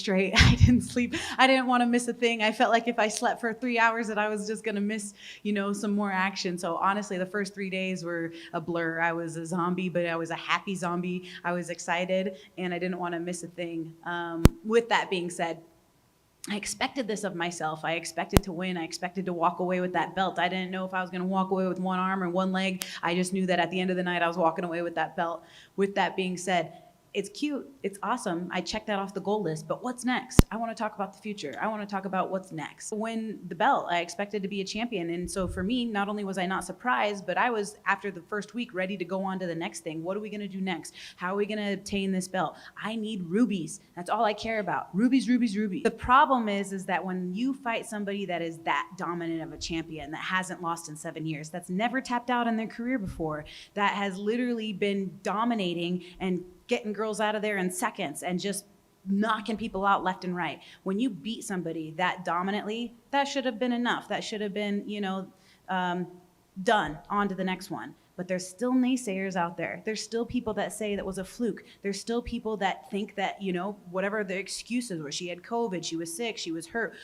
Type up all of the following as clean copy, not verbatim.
straight. I didn't sleep. I didn't want to miss a thing. I felt like if I slept for 3 hours that I was just going to miss, some more action. So honestly, the first 3 days were a blur. I was a zombie, but I was a happy zombie. I was excited and I didn't want to miss a thing. With that being said, I expected this of myself. I expected to win. I expected to walk away with that belt. I didn't know if I was going to walk away with one arm or one leg. I just knew that at the end of the night, I was walking away with that belt. With that being said, it's cute. It's awesome. I checked that off the goal list. But what's next? I want to talk about the future. I want to talk about what's next. Win the belt. I expected to be a champion. And so for me, not only was I not surprised, but I was, after the first week, ready to go on to the next thing. What are we going to do next? How are we going to obtain this belt? I need rubies. That's all I care about. Rubies, rubies, rubies. The problem is that when you fight somebody that is that dominant of a champion, that hasn't lost in 7 years, that's never tapped out in their career before, that has literally been dominating and getting girls out of there in seconds and just knocking people out left and right. When you beat somebody that dominantly, that should have been enough. That should have been, done. On to the next one. But there's still naysayers out there. There's still people that say that was a fluke. There's still people that think that, whatever the excuses were, she had COVID, she was sick, she was hurt,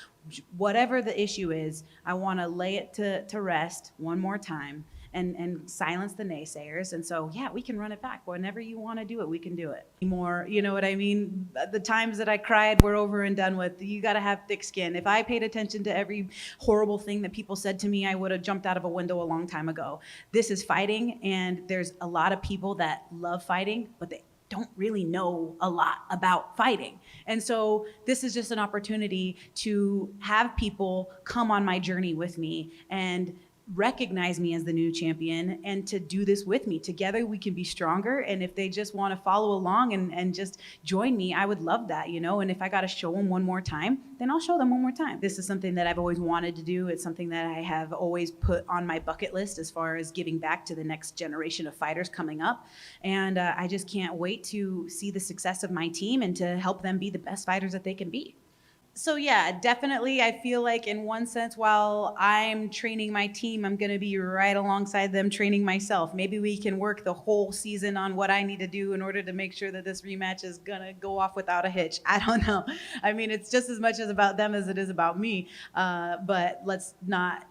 whatever the issue is, I want to lay it to rest one more time and silence the naysayers. And so, yeah, we can run it back. Whenever you want to do it, we can do it. More, you know what I mean? The times that I cried were over and done with. You got to have thick skin. If I paid attention to every horrible thing that people said to me, I would have jumped out of a window a long time ago. This is fighting, and there's a lot of people that love fighting, but they don't really know a lot about fighting. And so this is just an opportunity to have people come on my journey with me and recognize me as the new champion and to do this with me. Together we can be stronger. And if they just want to follow along and just join me, I would love that, And if I got to show them one more time, then I'll show them one more time. This is something that I've always wanted to do. It's something that I have always put on my bucket list as far as giving back to the next generation of fighters coming up. And I just can't wait to see the success of my team and to help them be the best fighters that they can be. So yeah, definitely I feel like in one sense, while I'm training my team, I'm gonna be right alongside them training myself. Maybe we can work the whole season on what I need to do in order to make sure that this rematch is gonna go off without a hitch. I don't know. I mean, it's just as much as about them as it is about me, but let's not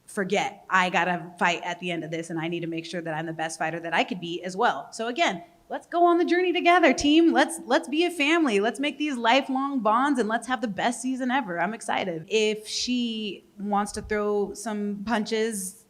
forget, I gotta fight at the end of this and I need to make sure that I'm the best fighter that I could be as well. So again, let's go on the journey together, team. Let's be a family. Let's make these lifelong bonds and let's have the best season ever. I'm excited. If she wants to throw some punches,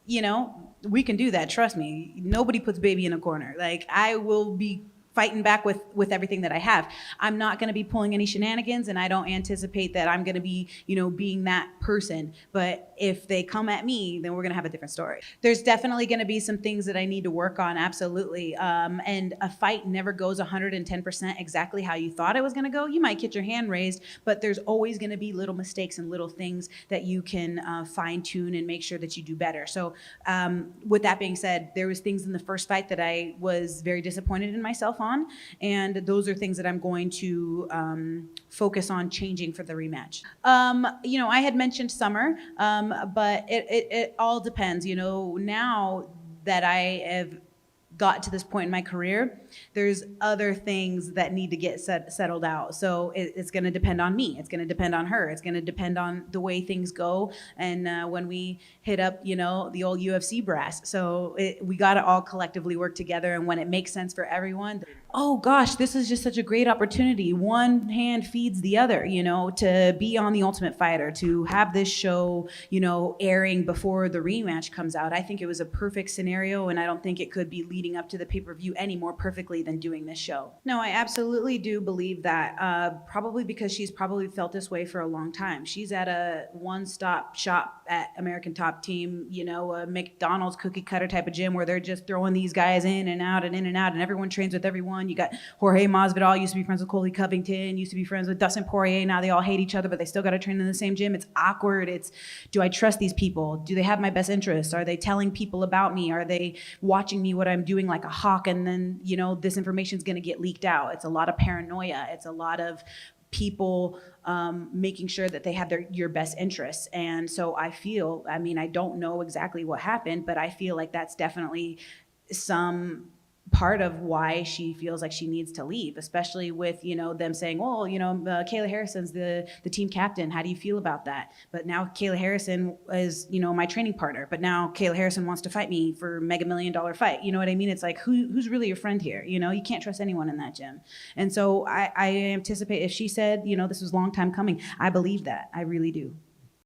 we can do that. Trust me. Nobody puts baby in a corner. Like, I will be fighting back with everything that I have. I'm not going to be pulling any shenanigans, and I don't anticipate that I'm going to be, being that person. But if they come at me, then we're going to have a different story. There's definitely going to be some things that I need to work on, absolutely. And a fight never goes 110% exactly how you thought it was going to go. You might get your hand raised, but there's always going to be little mistakes and little things that you can fine tune and make sure that you do better. So with that being said, there was things in the first fight that I was very disappointed in myself on, and those are things that I'm going to focus on changing for the rematch. I had mentioned summer, but it all depends. Now that I have got to this point in my career, there's other things that need to get settled out. So it's going to depend on me. It's going to depend on her. It's going to depend on the way things go. And when we hit up, the old UFC brass. So we got to all collectively work together. And when it makes sense for everyone, oh gosh, this is just such a great opportunity. One hand feeds the other, to be on The Ultimate Fighter, to have this show, airing before the rematch comes out. I think it was a perfect scenario, and I don't think it could be leading up to the pay-per-view any more perfectly than doing this show. No, I absolutely do believe that, probably because she's probably felt this way for a long time. She's at a one-stop shop at American Top Team, a McDonald's cookie cutter type of gym where they're just throwing these guys in and out and in and out, and everyone trains with everyone. You got Jorge Masvidal, used to be friends with Colby Covington, used to be friends with Dustin Poirier. Now they all hate each other, but they still got to train in the same gym. It's awkward. Do I trust these people? Do they have my best interests? Are they telling people about me? Are they watching me what I'm doing like a hawk, and then, this information is going to get leaked out? It's a lot of paranoia. It's a lot of people making sure that they have your best interests. And so I don't know exactly what happened, but I feel like that's definitely some part of why she feels like she needs to leave, especially with, them saying, well, Kayla Harrison's the team captain. How do you feel about that? But now Kayla Harrison is, my training partner. But now Kayla Harrison wants to fight me for $1 million fight. You know what I mean? It's like, who's really your friend here? You can't trust anyone in that gym. And so I anticipate if she said, this was a long time coming, I believe that. I really do.